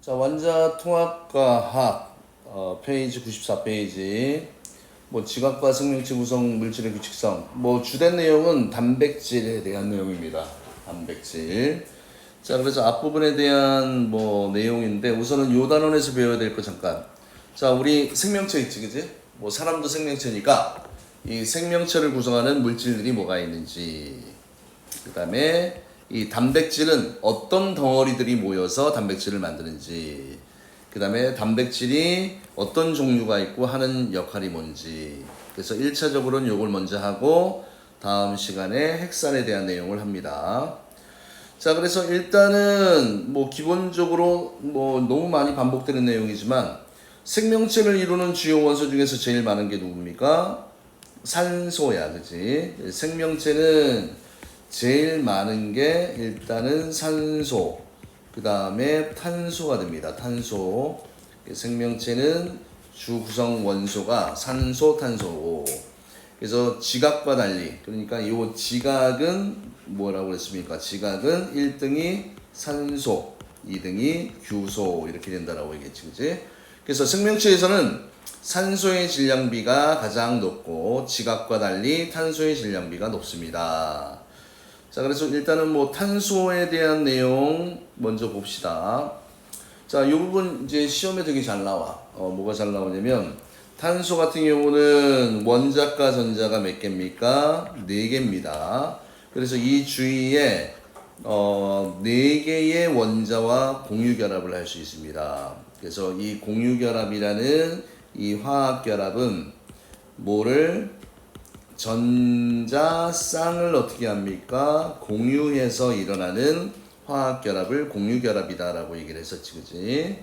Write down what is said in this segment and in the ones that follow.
자, 원자 통합과학 페이지 94페이지 지각과 생명체 구성 물질의 규칙성 주된 내용은 단백질에 대한 내용입니다. 단백질. 자, 그래서 앞부분에 대한 내용인데 우선은 요 단원에서 배워야 될 거 잠깐. 자, 우리 생명체 있지, 그지? 사람도 생명체니까 이 생명체를 구성하는 물질들이 뭐가 있는지, 그 다음에 이 단백질은 어떤 덩어리들이 모여서 단백질을 만드는지, 그 다음에 단백질이 어떤 종류가 있고 하는 역할이 뭔지. 그래서 1차적으로는 요걸 먼저 하고 다음 시간에 핵산에 대한 내용을 합니다. 자, 그래서 일단은 기본적으로 너무 많이 반복되는 내용이지만 생명체를 이루는 주요 원소 중에서 제일 많은 게 누굽니까? 산소야, 그치? 생명체는 제일 많은 게 일단은 산소, 그 다음에 탄소가 됩니다. 탄소. 생명체는 주 구성 원소가 산소, 탄소고. 그래서 지각과 달리, 그러니까 이 지각은 뭐라고 그랬습니까? 지각은 1등이 산소, 2등이 규소 이렇게 된다라고 얘기했지, 그치? 그래서 생명체에서는 산소의 질량비가 가장 높고 지각과 달리 탄소의 질량비가 높습니다. 자, 그래서 일단은 탄소에 대한 내용 먼저 봅시다. 자, 이 부분 이제 시험에 되게 잘 나와. 뭐가 잘 나오냐면 탄소 같은 경우는 원자과 전자가 몇 개입니까? 4개입니다. 그래서 이 주위에 4개의 원자와 공유결합을 할 수 있습니다. 그래서 이 공유결합이라는 이 화학결합은 뭐를 전자쌍을 어떻게 합니까? 공유해서 일어나는 화학결합을 공유결합이다라고 얘기를 했었지, 그지?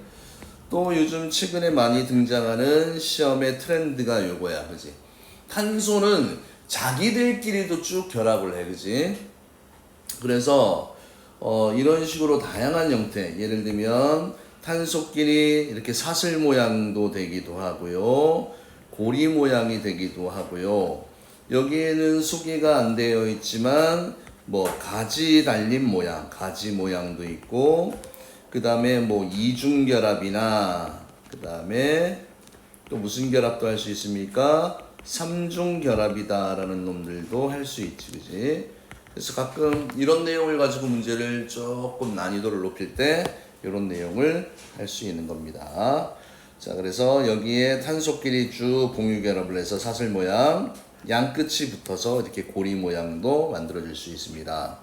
또 요즘 최근에 많이 등장하는 시험의 트렌드가 요거야, 그지? 탄소는 자기들끼리도 쭉 결합을 해, 그지? 그래서 이런 식으로 다양한 형태, 예를 들면 탄소끼리 이렇게 사슬 모양도 되기도 하고요, 고리 모양이 되기도 하고요. 여기에는 소개가 안 되어 있지만 가지 달린 모양, 가지 모양도 있고, 그 다음에 이중결합이나, 그 다음에 또 무슨 결합도 할 수 있습니까? 삼중결합이다 라는 놈들도 할 수 있지, 그지? 그래서 가끔 이런 내용을 가지고 문제를 조금 난이도를 높일 때 이런 내용을 할 수 있는 겁니다. 자, 그래서 여기에 탄소끼리 쭉 공유결합을 해서 사슬 모양, 양끝이 붙어서 이렇게 고리 모양도 만들어질 수 있습니다.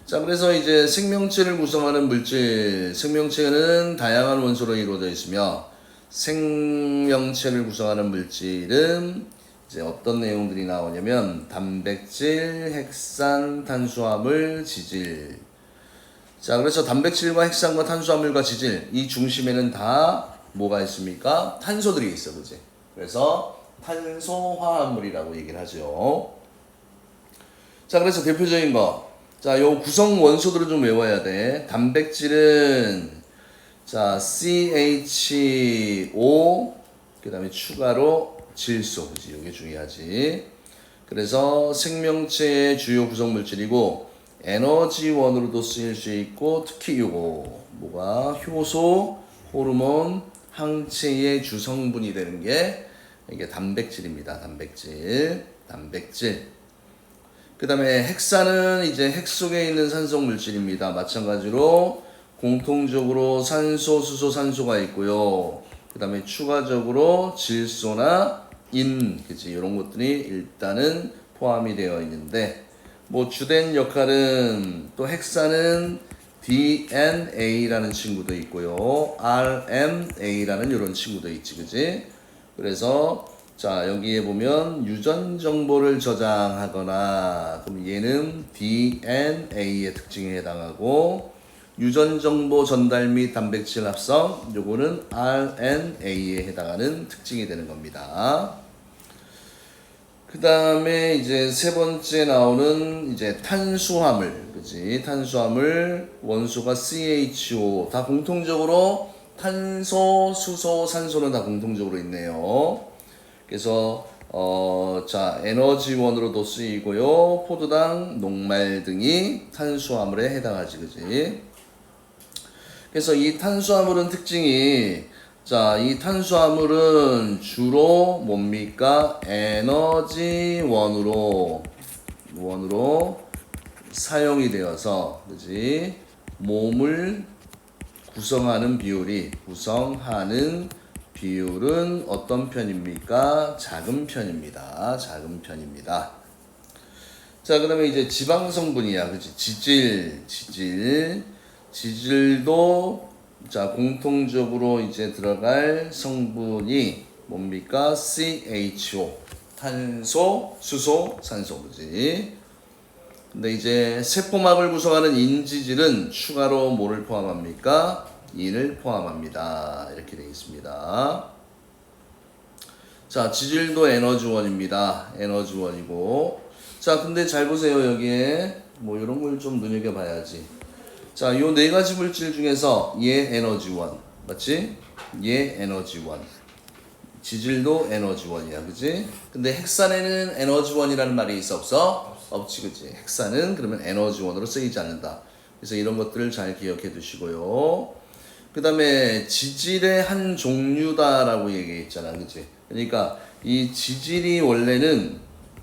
자, 그래서 이제 생명체를 구성하는 물질, 생명체는 다양한 원소로 이루어져 있으며 생명체를 구성하는 물질은 이제 어떤 내용들이 나오냐면 단백질, 핵산, 탄수화물, 지질. 자, 그래서 단백질과 핵산과 탄수화물과 지질, 이 중심에는 다 뭐가 있습니까? 탄소들이 있어, 그지? 그래서 탄소화합물이라고 얘기를 하죠. 자, 그래서 대표적인 거. 자, 요 구성 원소들을 좀 외워야 돼. 단백질은 자, CHO, 그 다음에 추가로 질소, 그지? 이게 중요하지. 그래서 생명체의 주요 구성 물질이고 에너지원으로도 쓰일 수 있고, 특히 요거 효소, 호르몬, 항체의 주성분이 되는 게 이게 단백질입니다. 단백질. 그 다음에 핵산은 이제 핵 속에 있는 산성 물질입니다. 마찬가지로 공통적으로 산소, 수소, 산소가 있고요. 그 다음에 추가적으로 질소나 그치? 이런 것들이 일단은 포함이 되어 있는데, 주된 역할은 또 핵산은 DNA라는 친구도 있고요. RNA라는 이런 친구도 있지, 그지? 그래서 자, 여기에 보면 유전 정보를 저장하거나, 그럼 얘는 DNA의 특징에 해당하고, 유전 정보 전달 및 단백질 합성, 요거는 RNA에 해당하는 특징이 되는 겁니다. 그 다음에 이제 세 번째 나오는 이제 탄수화물, 그지? 탄수화물 원소가 CHO, 다 공통적으로 탄소, 수소, 산소는 다 공통적으로 있네요. 그래서 자, 에너지원으로도 쓰이고요. 포도당, 녹말 등이 탄수화물에 해당하지, 그지? 그래서 이 탄수화물은 특징이 자, 이 탄수화물은 주로 뭡니까? 에너지원으로 사용이 되어서 그지? 몸을 구성하는 비율은 어떤 편입니까? 작은 편입니다. 작은 편입니다. 자, 그다음에 이제 지방 성분이야. 그치? 지질도 자, 공통적으로 이제 들어갈 성분이 뭡니까? CHO. 탄소, 수소, 산소. 그지? 근데 이제 세포막을 구성하는 인지질은 추가로 뭐를 포함합니까? 인을 포함합니다. 이렇게 되어 있습니다. 자, 지질도 에너지원입니다. 에너지원이고. 자, 근데 잘 보세요. 여기에 뭐 이런 걸 좀 눈여겨봐야지. 자, 요 네 가지 물질 중에서 얘 에너지원. 맞지? 얘 에너지원. 지질도 에너지원이야. 그지? 근데 헥산에는 에너지원이라는 말이 있어 없어? 없지. 그지? 헥산은 그러면 에너지원으로 쓰이지 않는다. 그래서 이런 것들을 잘 기억해 두시고요. 그 다음에 지질의 한 종류다라고 얘기했잖아. 그지? 그러니까 이 지질이 원래는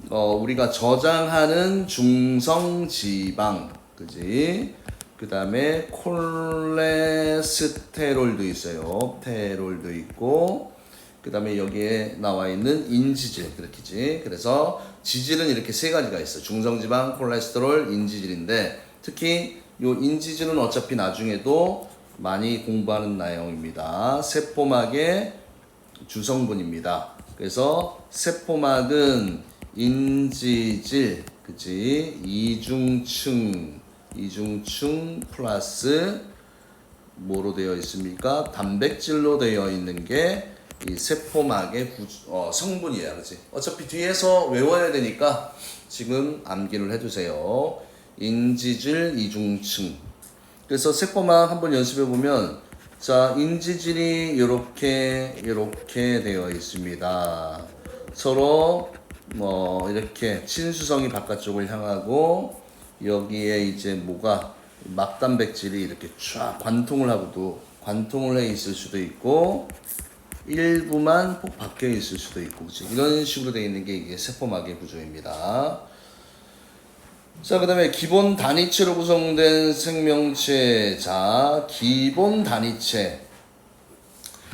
우리가 저장하는 중성지방. 그지? 그 다음에 콜레스테롤도 있어요. 테롤도 있고, 그 다음에 여기에 나와 있는 인지질, 그렇게지. 그래서 지질은 이렇게 세 가지가 있어. 중성지방, 콜레스테롤, 인지질인데, 특히 요 인지질은 어차피 나중에도 많이 공부하는 내용입니다. 세포막의 주성분입니다. 그래서 세포막은 인지질, 그치? 이중층 플러스 뭐로 되어 있습니까? 단백질로 되어 있는 게 이 세포막의 성분이에요. 그치? 어차피 뒤에서 외워야 되니까 지금 암기를 해두세요. 인지질 이중층. 그래서 세포막 한번 연습해 보면 자, 인지질이 이렇게 되어 있습니다. 서로 뭐 이렇게 친수성이 바깥쪽을 향하고 여기에 이제 뭐가 막단백질이 이렇게 쫙 관통을 해 있을 수도 있고 일부만 꼭 박혀 있을 수도 있고 그치? 이런 식으로 되어 있는 게 이게 세포막의 구조입니다. 자, 그 다음에 기본 단위체로 구성된 생명체. 자, 기본 단위체.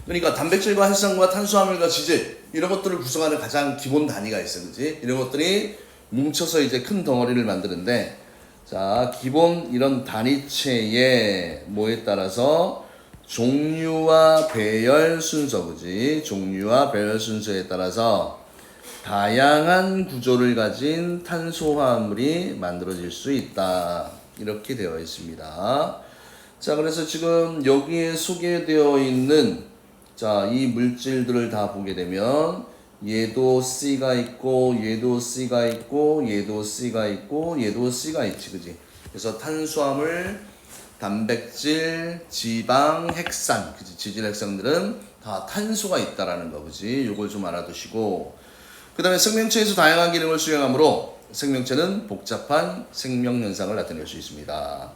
그러니까 단백질과 혈산과 탄수화물과 지질 이런 것들을 구성하는 가장 기본 단위가 있어요. 그지? 이런 것들이 뭉쳐서 이제 큰 덩어리를 만드는데 자, 기본 이런 단위체의 뭐에 따라서 종류와 배열 순서, 그지? 종류와 배열 순서에 따라서 다양한 구조를 가진 탄소화물이 만들어질 수 있다. 이렇게 되어 있습니다. 자, 그래서 지금 여기에 소개되어 있는 자, 이 물질들을 다 보게 되면 얘도 C가 있고 얘도 C가 있고 얘도 C가 있고 얘도 C가 있지. 그지? 그래서 탄수화물, 단백질, 지방, 핵산, 그치? 지질 핵산들은 다 탄소가 있다라는 거, 그지? 요걸 좀 알아두시고, 그 다음에 생명체에서 다양한 기능을 수행하므로 생명체는 복잡한 생명 현상을 나타낼 수 있습니다.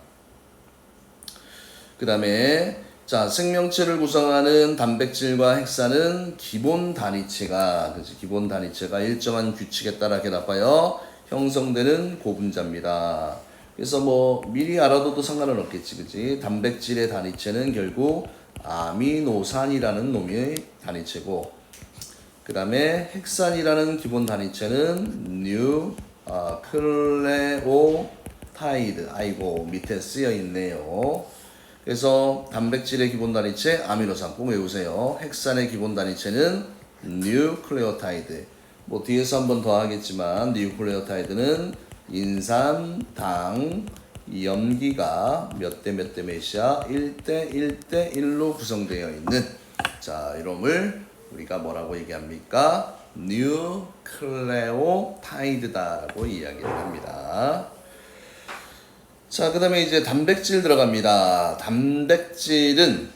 그 다음에 자, 생명체를 구성하는 단백질과 핵산은 기본 단위체가 일정한 규칙에 따라 결합하여 형성되는 고분자입니다. 그래서 뭐 미리 알아둬도 상관은 없겠지, 그지? 단백질의 단위체는 결국 아미노산이라는 놈의 단위체고, 그 다음에 핵산이라는 기본 단위체는 뉴클레오타이드. 아이고 밑에 쓰여 있네요. 그래서 단백질의 기본 단위체 아미노산 꼭 외우세요. 핵산의 기본 단위체는 뉴클레오타이드. 뭐 뒤에서 한 번 더 하겠지만 뉴클레오타이드는 인삼, 당, 염기가 몇 대 몇이야? 1대 1대 1로 구성되어 있는 자, 이놈을 우리가 뭐라고 얘기합니까? 뉴클레오타이드다라고 이야기를 합니다. 자, 그 다음에 이제 단백질 들어갑니다. 단백질은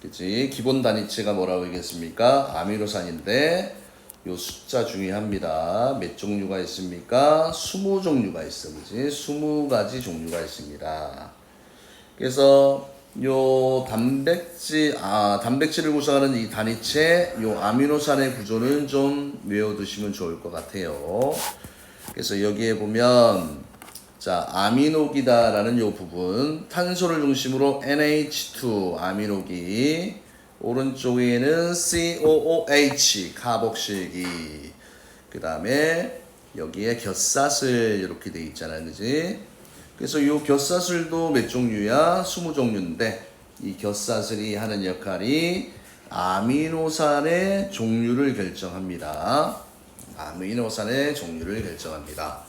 그치? 기본 단위체가 뭐라고 얘기했습니까? 아미노산인데 요 숫자 중요합니다. 몇 종류가 있습니까? 20종류가 있어. 그치? 20가지 종류가 있습니다. 그래서 요 단백질을 구성하는 이 단위체 요 아미노산의 구조는 좀 외워두시면 좋을 것 같아요. 그래서 여기에 보면 자 아미노기다라는 요 부분 탄소를 중심으로 NH2 아미노기 오른쪽에는 COOH 카복실기 그 다음에 여기에 곁사슬 이렇게 돼 있잖아요, 그지? 그래서 이 곁사슬도 몇 종류야? 20종류인데 이 곁사슬이 하는 역할이 아미노산의 종류를 결정합니다. 아미노산의 종류를 결정합니다.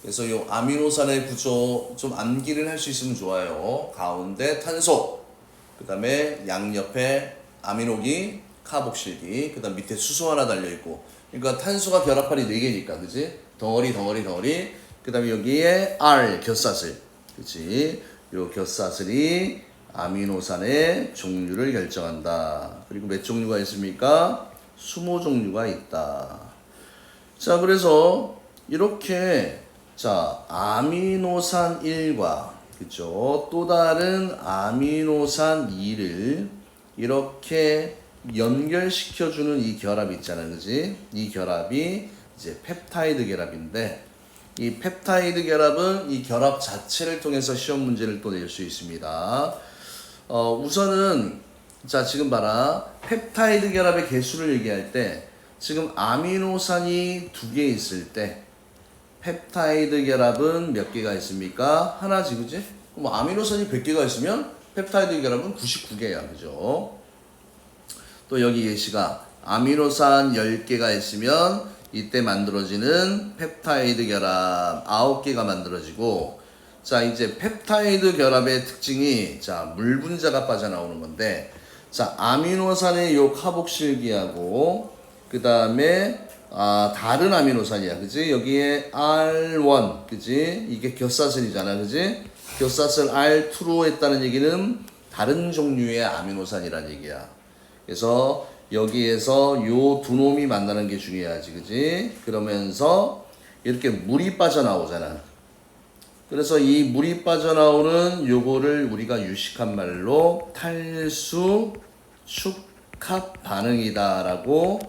그래서 이 아미노산의 구조 좀 암기를 할 수 있으면 좋아요. 가운데 탄소, 그 다음에 양옆에 아미노기, 카복실기, 그 다음 밑에 수소 하나 달려있고 그러니까 탄소가 결합판이 4개니까 그지? 덩어리 그 다음에 여기에 R 곁사슬 그치? 요 곁사슬이 아미노산의 종류를 결정한다. 그리고 몇 종류가 있습니까? 20종류가 있다. 자 그래서 이렇게 자 아미노산 1과 그죠? 또 다른 아미노산 2를 이렇게 연결시켜주는 이 결합 있잖아요, 그지? 이 결합이 이제 펩타이드 결합인데 이 펩타이드 결합은 이 결합 자체를 통해서 시험 문제를 또 낼 수 있습니다. 우선은 자 지금 봐라 펩타이드 결합의 개수를 얘기할 때 지금 아미노산이 2개 있을 때 펩타이드 결합은 몇 개가 있습니까? 하나지, 그지? 그럼 아미노산이 100개가 있으면 펩타이드 결합은 99개야, 그죠? 또 여기 예시가 아미노산 10개가 있으면 이때 만들어지는 펩타이드 결합 9개가 만들어지고 자 이제 펩타이드 결합의 특징이 자 물 분자가 빠져나오는 건데 자 아미노산의 요 카복실기하고 그 다음에 다른 아미노산이야, 그지? 여기에 R1, 그지? 이게 곁사슬이잖아, 그지? 곁사슬 R2로 했다는 얘기는 다른 종류의 아미노산이란 얘기야. 그래서 여기에서 요 두 놈이 만나는 게 중요하지, 그지? 그러면서 이렇게 물이 빠져나오잖아. 그래서 이 물이 빠져나오는 요거를 우리가 유식한 말로 탈수 축합 반응이다라고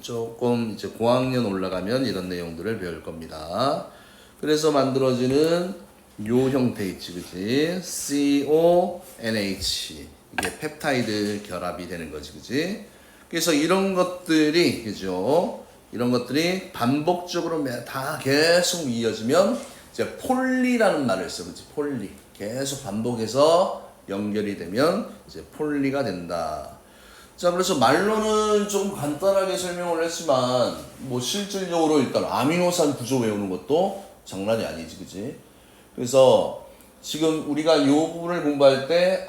조금 이제 고학년 올라가면 이런 내용들을 배울 겁니다. 그래서 만들어지는 요 형태 있지, 그지? CONH 이게 펩타이드 결합이 되는 거지, 그지? 그래서 이런 것들이 그죠? 이런 것들이 반복적으로 다 계속 이어지면 이제 폴리라는 말을 써, 그지? 폴리 계속 반복해서 연결이 되면 이제 폴리가 된다. 자 그래서 말로는 좀 간단하게 설명을 했지만 뭐 실질적으로 일단 아미노산 구조 외우는 것도 장난이 아니지, 그지? 그래서 지금 우리가 이 부분을 공부할 때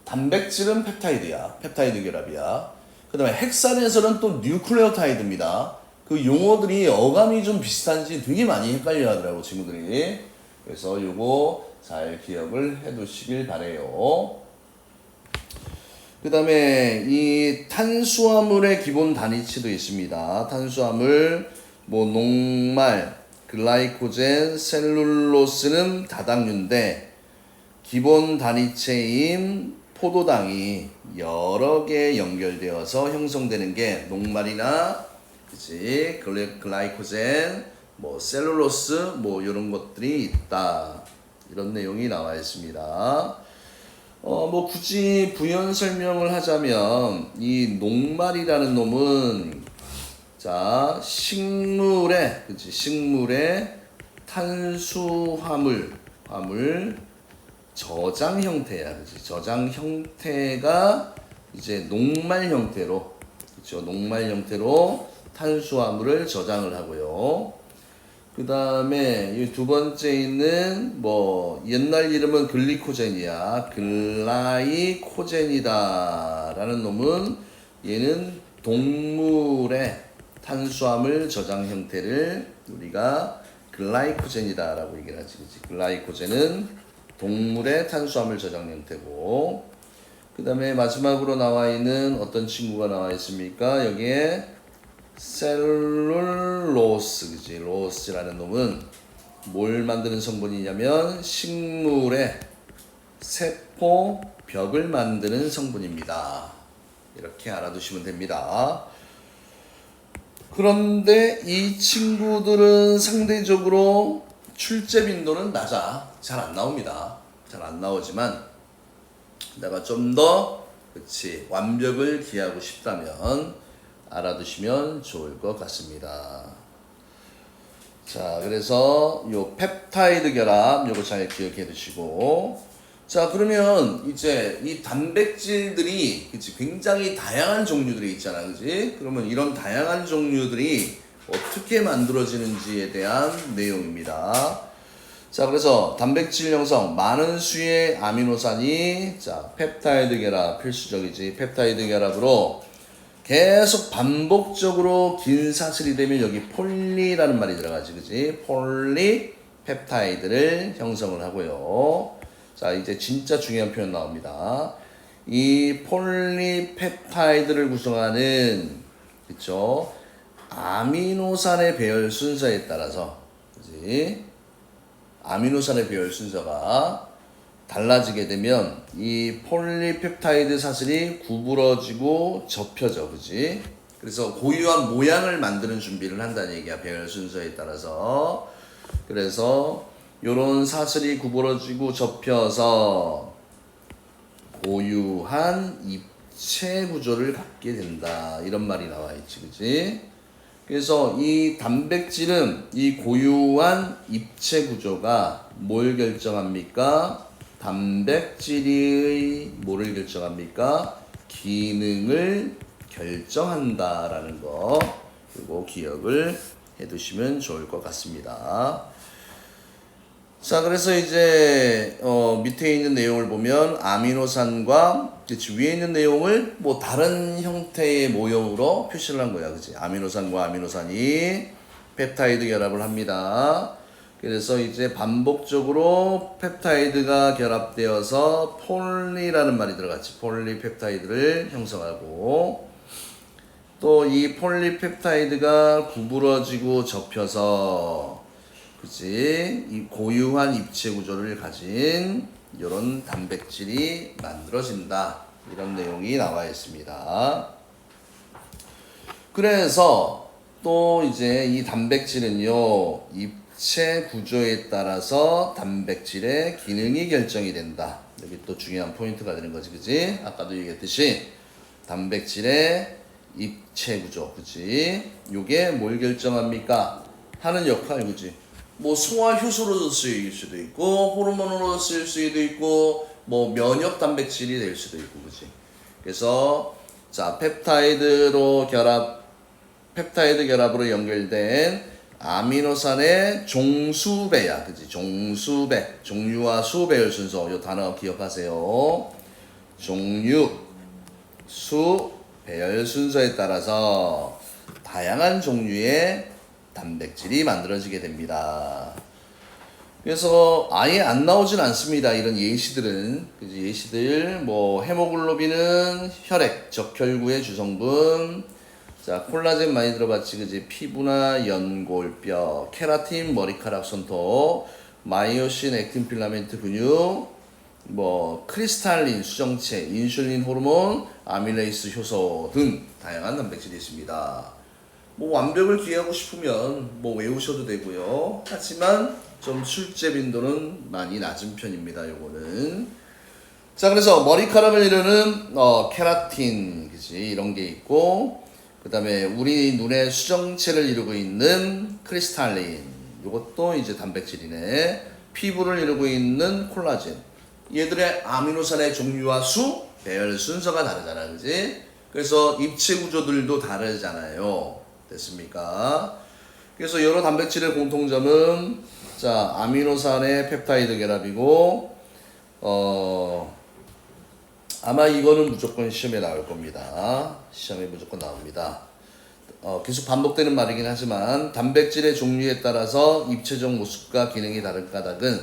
단백질은 펩타이드야, 펩타이드 결합이야. 그 다음에 헥사렌설은 또 뉴클레오타이드입니다. 그 용어들이 어감이 좀 비슷한지 되게 많이 헷갈려 하더라고 친구들이. 그래서 요거 잘 기억을 해 두시길 바래요. 그 다음에 이 탄수화물의 기본 단위치도 있습니다. 탄수화물, 뭐 녹말, 글라이코젠, 셀룰로스는 다당류인데 기본 단위체인 포도당이 여러 개 연결되어서 형성되는 게 녹말이나 그치 글라이코젠, 뭐 셀룰로스 뭐 이런 것들이 있다. 이런 내용이 나와 있습니다. 뭐 굳이 부연 설명을 하자면 이 녹말이라는 놈은 자 식물의 탄수화물 저장 형태야, 그치? 저장 형태가 이제 녹말 형태로 그렇죠? 녹말 형태로 탄수화물을 저장을 하고요. 그 다음에 이 두 번째 있는 뭐 옛날 이름은 글리코젠이야. 글라이코젠이다 라는 놈은 얘는 동물의 탄수화물 저장 형태를 우리가 글라이코젠이다 라고 얘기를 하지, 그치? 글라이코젠은 동물의 탄수화물 저장 형태고 그 다음에 마지막으로 나와 있는 어떤 친구가 나와 있습니까? 여기에 셀룰로스, 그지? 로스라는 놈은 뭘 만드는 성분이냐면 식물의 세포 벽을 만드는 성분입니다. 이렇게 알아두시면 됩니다. 그런데 이 친구들은 상대적으로 출제 빈도는 낮아. 잘 안 나옵니다. 잘 안 나오지만 내가 좀 더 완벽을 기하고 싶다면 알아두시면 좋을 것 같습니다. 자, 그래서 요 펩타이드 결합 요거 잘 기억해 두시고, 자, 그러면 이제 이 단백질들이 굉장히 다양한 종류들이 있잖아, 그지? 그러면 이런 다양한 종류들이 어떻게 만들어지는지에 대한 내용입니다. 자, 그래서 단백질 형성, 많은 수의 아미노산이, 자, 펩타이드 결합 필수적이지. 펩타이드 결합으로 계속 반복적으로 긴 사슬이 되면 여기 폴리라는 말이 들어가지, 그지? 폴리펩타이드를 형성을 하고요. 자, 이제 진짜 중요한 표현 나옵니다. 이 폴리펩타이드를 구성하는, 그쵸? 아미노산의 배열 순서에 따라서, 그지? 아미노산의 배열 순서가 달라지게 되면 이 폴리펩타이드 사슬이 구부러지고 접혀져, 그지? 그래서 고유한 모양을 만드는 준비를 한다는 얘기야, 배열 순서에 따라서. 그래서 요런 사슬이 구부러지고 접혀서 고유한 입체 구조를 갖게 된다, 이런 말이 나와 있지, 그지? 그래서 이 단백질은 이 고유한 입체 구조가 뭘 결정합니까? 단백질의 뭐를 결정합니까? 기능을 결정한다라는 거, 그리고 기억을 해두시면 좋을 것 같습니다. 자, 그래서 이제 밑에 있는 내용을 보면 아미노산과, 그치, 위에 있는 내용을 뭐 다른 형태의 모형으로 표시를 한 거야, 그치? 아미노산과 아미노산이 펩타이드 결합을 합니다. 그래서 이제 반복적으로 펩타이드가 결합되어서 폴리라는 말이 들어갔지. 폴리펩타이드를 형성하고, 또 이 폴리펩타이드가 구부러지고 접혀서, 그치, 이 고유한 입체 구조를 가진 이런 단백질이 만들어진다, 이런 내용이 나와 있습니다. 그래서 또 이제 이 단백질은요, 입체 구조에 따라서 단백질의 기능이 결정이 된다. 여기 또 중요한 포인트가 되는 거지, 그치? 아까도 얘기했듯이 단백질의 입체 구조, 그치? 요게 뭘 결정합니까? 하는 역할, 그치? 뭐 소화 효소로 쓰일 수도 있고, 호르몬으로 쓰일 수도 있고, 뭐 면역 단백질이 될 수도 있고, 그치? 그래서 자, 펩타이드 결합으로 연결된 아미노산의 종수배야, 그치? 종수배, 종류와 수 배열 순서, 요 단어 기억하세요. 종류, 수, 배열 순서에 따라서 다양한 종류의 단백질이 만들어지게 됩니다. 그래서 아예 안 나오진 않습니다, 이런 예시들은. 그치? 예시들, 뭐 헤모글로빈은 혈액, 적혈구의 주성분. 자, 콜라겐 많이 들어봤지, 그지? 피부나 연골뼈, 케라틴, 머리카락, 손톱, 마이오신, 액틴 필라멘트, 근육, 뭐 크리스탈린, 수정체, 인슐린 호르몬, 아밀레이스 효소 등 다양한 단백질이 있습니다. 뭐 완벽을 기하고 싶으면 뭐 외우셔도 되고요. 하지만 좀 출제 빈도는 많이 낮은 편입니다, 요거는. 자, 그래서 머리카락을 이루는 케라틴, 그지? 이런 게 있고, 그 다음에 우리 눈의 수정체를 이루고 있는 크리스탈린, 이것도 이제 단백질이네. 피부를 이루고 있는 콜라겐. 얘들의 아미노산의 종류와 수, 배열 순서가 다르잖아, 그지? 그래서 입체 구조들도 다르잖아요. 됐습니까? 그래서 여러 단백질의 공통점은, 자, 아미노산의 펩타이드 결합이고, 아마 이거는 무조건 시험에 나올 겁니다. 시험에 무조건 나옵니다. 계속 반복되는 말이긴 하지만 단백질의 종류에 따라서 입체적 모습과 기능이 다른 까닭은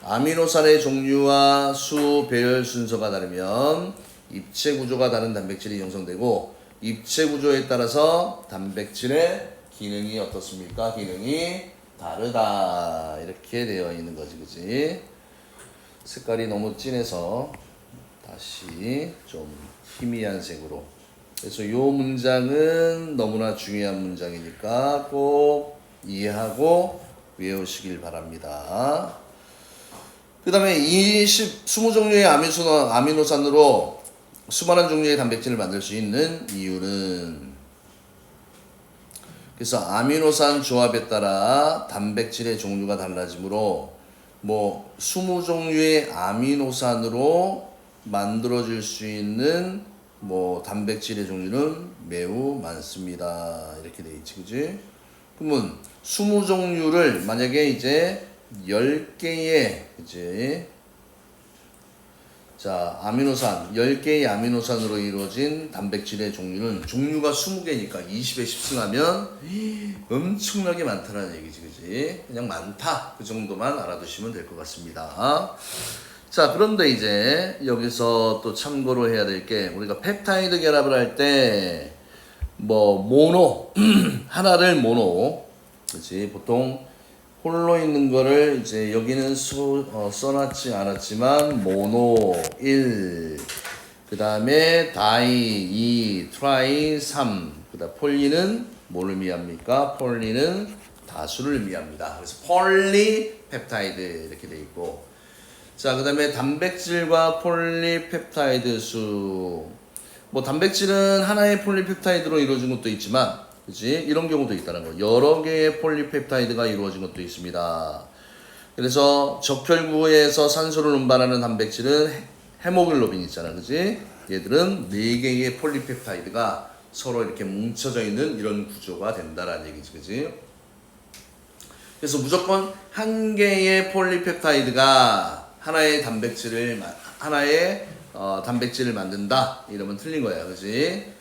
아미노산의 종류와 수, 배열 순서가 다르면 입체 구조가 다른 단백질이 형성되고, 입체 구조에 따라서 단백질의 기능이 어떻습니까? 기능이 다르다, 이렇게 되어 있는 거지, 그지? 색깔이 너무 진해서 다시 좀 희미한 색으로. 그래서 이 문장은 너무나 중요한 문장이니까 꼭 이해하고 외우시길 바랍니다. 그 다음에 20종류의 아미노산으로 수많은 종류의 단백질을 만들 수 있는 이유는, 그래서 아미노산 조합에 따라 단백질의 종류가 달라지므로 20종류의 아미노산으로 만들어질 수 있는 단백질의 종류는 매우 많습니다. 이렇게 돼 있지, 그지? 그러면 20종류를 만약에 이제 10개의 그지? 자, 아미노산 10개의 아미노산으로 이루어진 단백질의 종류가 20개니까 20에 10승하면 엄청나게 많다는 얘기지, 그지? 그냥 많다, 그 정도만 알아두시면 될 것 같습니다. 자, 그런데 이제 여기서 또 참고로 해야 될 게, 우리가 펩타이드 결합을 할 때 모노 하나를 모노, 그렇지? 보통 홀로 있는 거를 이제 여기는 써놨지 않았지만 모노 1, 그 다음에 다이 2, 트라이 3, 그 다음 폴리는 뭐를 의미합니까? 폴리는 다수를 의미합니다. 그래서 폴리펩타이드 이렇게 돼 있고, 자, 그 다음에 단백질과 폴리펩타이드 수. 단백질은 하나의 폴리펩타이드로 이루어진 것도 있지만, 그치? 이런 경우도 있다는 거. 여러 개의 폴리펩타이드가 이루어진 것도 있습니다. 그래서 적혈구에서 산소를 운반하는 단백질은 헤모글로빈 있잖아, 그치? 얘들은 4개의 폴리펩타이드가 서로 이렇게 뭉쳐져 있는 이런 구조가 된다라는 얘기지, 그치? 그래서 무조건 한 개의 폴리펩타이드가 하나의 단백질을 만든다 이러면 틀린 거야, 그지?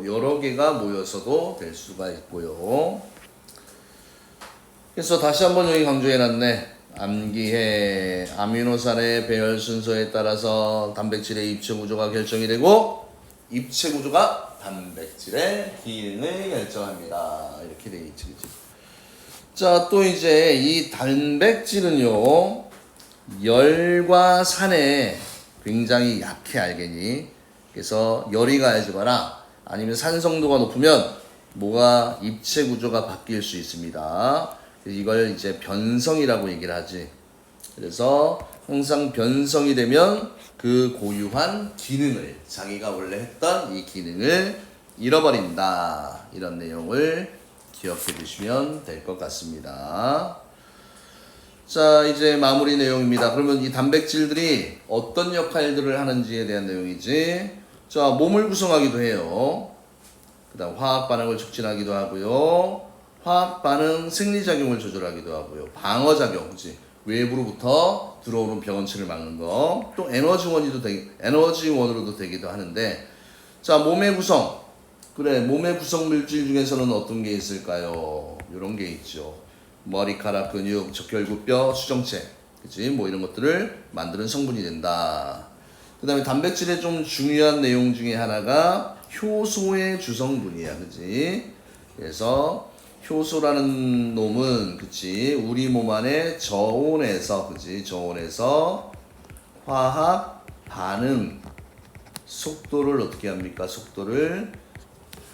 여러 개가 모여서도 될 수가 있고요. 그래서 다시 한번 여기 강조해놨네. 암기해. 아미노산의 배열 순서에 따라서 단백질의 입체 구조가 결정이 되고, 입체 구조가 단백질의 기능을 결정합니다. 이렇게 돼 있지, 그치? 자, 또 이제 이 단백질은요, 열과 산에 굉장히 약해, 알겠니? 그래서 열이 가해지거나 아니면 산성도가 높으면 입체 구조가 바뀔 수 있습니다. 이걸 이제 변성이라고 얘기를 하지. 그래서 항상 변성이 되면 그 고유한 기능을, 자기가 원래 했던 이 기능을 잃어버린다. 이런 내용을 기억해 두시면 될 것 같습니다. 자, 이제 마무리 내용입니다. 그러면 이 단백질들이 어떤 역할들을 하는지에 대한 내용이지. 자, 몸을 구성하기도 해요. 그 다음 화학 반응을 촉진하기도 하고요. 화학 반응 생리작용을 조절하기도 하고요. 방어작용, 그치? 외부로부터 들어오는 병원체를 막는 거. 또 에너지원으로도 되기도 하는데, 자, 몸의 구성. 그래, 몸의 구성 물질 중에서는 어떤 게 있을까요? 이런 게 있죠. 머리카락, 근육, 적혈구, 뼈, 수정체, 그치? 이런 것들을 만드는 성분이 된다. 그 다음에 단백질의 좀 중요한 내용 중에 하나가 효소의 주성분이야, 그치? 그래서 효소라는 놈은, 그치? 우리 몸 안에 저온에서, 그치? 저온에서 화학 반응 속도를 어떻게 합니까? 속도를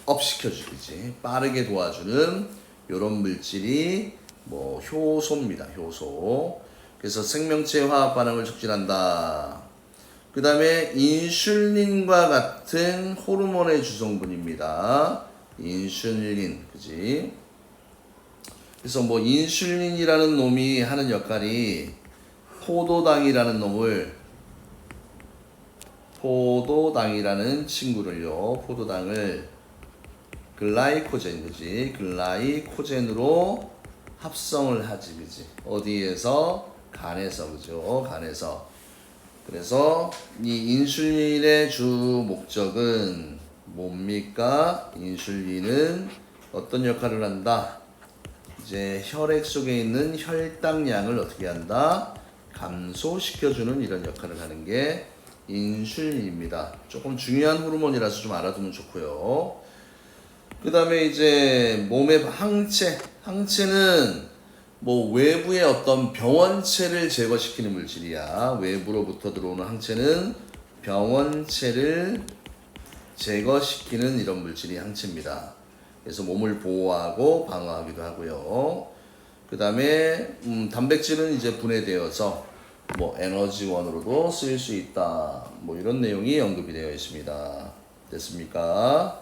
업시켜주지, 빠르게 도와주는 요런 물질이 효소입니다. 효소. 그래서 생명체 화학 반응을 촉진한다. 그 다음에 인슐린과 같은 호르몬의 주성분입니다. 인슐린, 그지? 그래서 인슐린이라는 놈이 하는 역할이 포도당이라는 친구를요, 포도당을 글라이코젠, 그지? 글라이코젠으로 합성을 하지, 그지? 어디에서? 간에서, 그죠? 간에서. 그래서 이 인슐린의 주 목적은 뭡니까? 인슐린은 어떤 역할을 한다? 이제 혈액 속에 있는 혈당량을 어떻게 한다? 감소시켜주는 이런 역할을 하는 게 인슐린입니다. 조금 중요한 호르몬이라서 좀 알아두면 좋고요. 그 다음에 이제 몸의 항체는 외부의 어떤 병원체를 제거시키는 물질이야. 외부로부터 들어오는 항체는 병원체를 제거시키는 이런 물질이 항체입니다. 그래서 몸을 보호하고 방어하기도 하고요. 그 다음에 단백질은 이제 분해되어서 뭐 에너지원으로도 쓰일 수 있다. 뭐 이런 내용이 언급이 되어 있습니다. 됐습니까?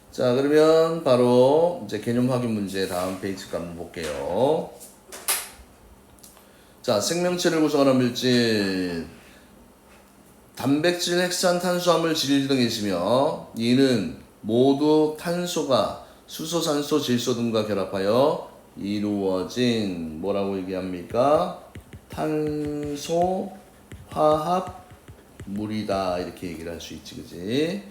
자, 그러면 바로 이제 개념 확인 문제 다음 페이지가 한번 볼게요. 자, 생명체를 구성하는 물질 단백질, 핵산, 탄수화물, 질소 등이 있으며 이는 모두 탄소가 수소, 산소, 질소 등과 결합하여 이루어진 뭐라고 얘기합니까? 탄소 화합 물이다 이렇게 얘기를 할 수 있지, 그지?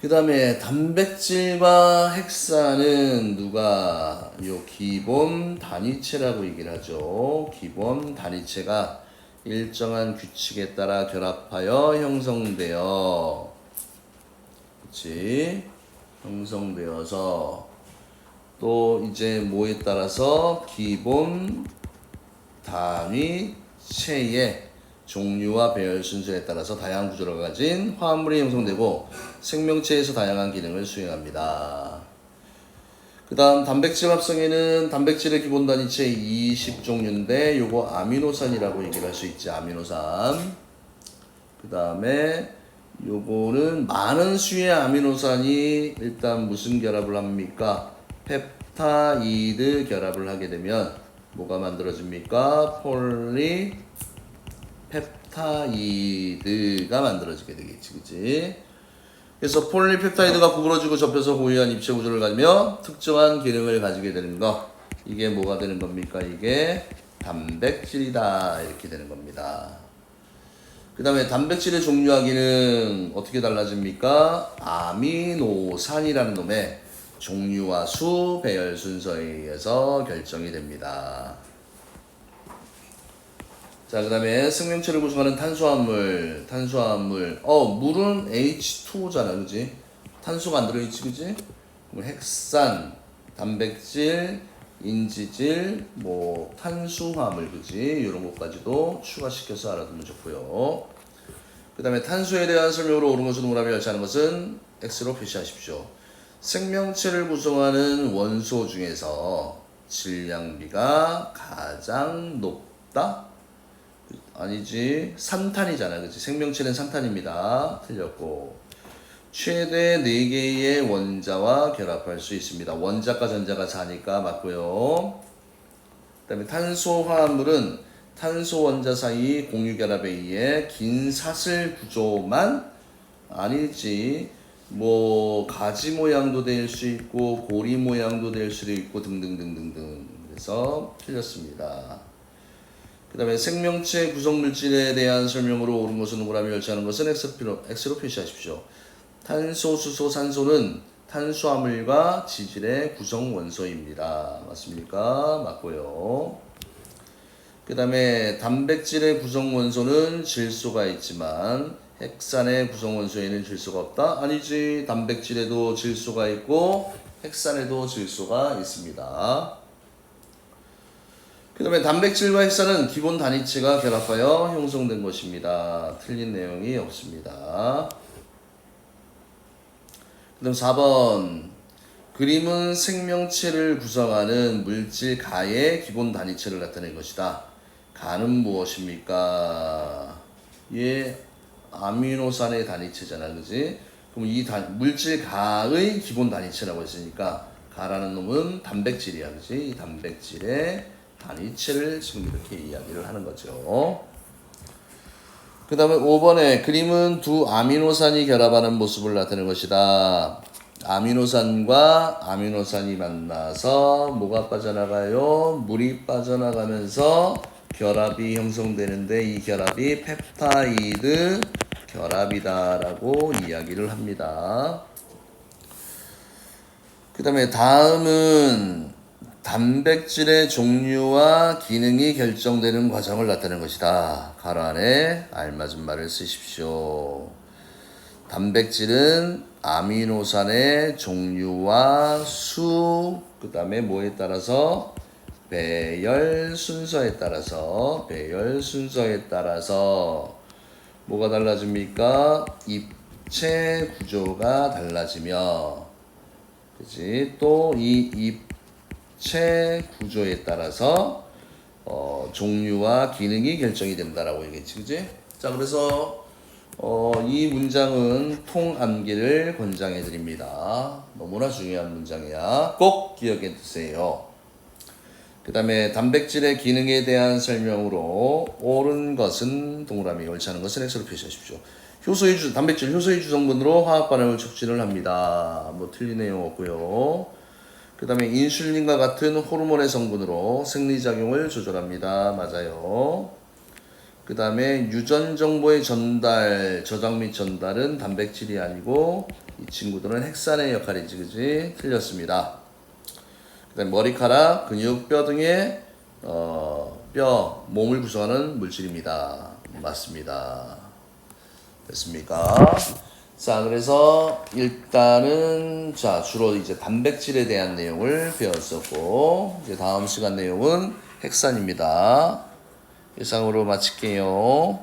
그 다음에 단백질과 핵산은 누가 요 기본 단위체라고 얘기를 하죠. 기본 단위체가 일정한 규칙에 따라 결합하여 형성되어, 그치? 형성되어서 또 이제 뭐에 따라서 기본 단위체의 종류와 배열 순서에 따라서 다양한 구조를 가진 화합물이 형성되고 생명체에서 다양한 기능을 수행합니다. 그 다음 단백질 합성에는 단백질의 기본 단위체 20종류인데 요거 아미노산이라고 얘기를 할 수 있지. 아미노산. 그 다음에 요거는 많은 수의 아미노산이 일단 무슨 결합을 합니까? 펩타이드 결합을 하게 되면 뭐가 만들어집니까? 폴리펩타이드가 만들어지게 되겠지, 그치? 그래서 폴리펩타이드가 구부러지고 접혀서 고유한 입체 구조를 가지며 특정한 기능을 가지게 되는 거, 이게 뭐가 되는 겁니까? 이게 단백질이다 이렇게 되는 겁니다. 그 다음에 단백질의 종류하기는 어떻게 달라집니까? 아미노산이라는 놈의 종류와 수, 배열 순서에 의해서 결정이 됩니다. 자, 그 다음에 생명체를 구성하는 탄수화물. 물은 H2O잖아, 그지? 탄소가 안 들어있지, 그지? 핵산, 단백질, 인지질, 뭐 탄수화물, 그지? 이런 것까지도 추가시켜서 알아두면 좋고요. 그 다음에 탄소에 대한 설명으로 옳은 것은 동그라미 열차하는 것은 X로 표시하십시오. 생명체를 구성하는 원소 중에서 질량비가 가장 높다? 아니지, 산탄이잖아, 그치? 생명체는 산탄입니다. 틀렸고, 최대 4개의 원자와 결합할 수 있습니다. 원자과 전자가 4니까 맞고요. 그 다음에 탄소화합물은 탄소 원자 사이 공유 결합에 의해 긴 사슬 구조만 아니지, 뭐 가지 모양도 될 수 있고 고리 모양도 될 수도 있고 등등등등등. 그래서 틀렸습니다. 그 다음에 생명체 구성물질에 대한 설명으로 옳은 것은 동그라미 열차하는 것은 X로 표시하십시오. 탄소, 수소, 산소는 탄수화물과 지질의 구성 원소입니다. 맞습니까? 맞고요. 그 다음에 단백질의 구성 원소는 질소가 있지만 핵산의 구성 원소에는 질소가 없다? 아니지. 단백질에도 질소가 있고 핵산에도 질소가 있습니다. 그 다음에 단백질과 핵산은 기본 단위체가 결합하여 형성된 것입니다. 틀린 내용이 없습니다. 그 다음 4번. 그림은 생명체를 구성하는 물질 가의 기본 단위체를 나타낸 것이다. 가는 무엇입니까? 얘 아미노산의 단위체잖아, 그지? 그럼 이 물질 가의 기본 단위체라고 했으니까 가라는 놈은 단백질이야, 그지? 이 단백질의 단위체를 지금 이렇게 이야기를 하는 거죠. 그 다음에 5번에 그림은 두 아미노산이 결합하는 모습을 나타내는 것이다. 아미노산과 아미노산이 만나서 뭐가 빠져나가요? 물이 빠져나가면서 결합이 형성되는데 이 결합이 펩타이드 결합이다라고 이야기를 합니다. 그 다음에 다음은 단백질의 종류와 기능이 결정되는 과정을 나타내는 것이다. 가로 안에 알맞은 말을 쓰십시오. 단백질은 아미노산의 종류와 수, 그 다음에 뭐에 따라서? 배열 순서에 따라서 뭐가 달라집니까? 입체 구조가 달라지며, 그지? 또 이 입체 구조에 따라서 종류와 기능이 결정이 된다라고 얘기했지, 그지? 자, 그래서 이 문장은 통암기를 권장해 드립니다. 너무나 중요한 문장이야. 꼭 기억해 두세요. 그 다음에 단백질의 기능에 대한 설명으로 옳은 것은 동그라미, 옳지 않은 것은 X로 표시하십시오. 단백질 효소의 주성분으로 화학 반응을 촉진을 합니다. 뭐 틀린 내용 없고요. 그 다음에 인슐린과 같은 호르몬의 성분으로 생리작용을 조절합니다. 맞아요. 그 다음에 유전 정보의 저장 및 전달은 단백질이 아니고 이 친구들은 핵산의 역할이지, 그지? 틀렸습니다. 그 다음에 머리카락, 근육, 뼈 등의 몸을 구성하는 물질입니다. 맞습니다. 됐습니까? 자, 그래서 일단은 주로 이제 단백질에 대한 내용을 배웠었고, 이제 다음 시간 내용은 핵산입니다. 이상으로 마칠게요.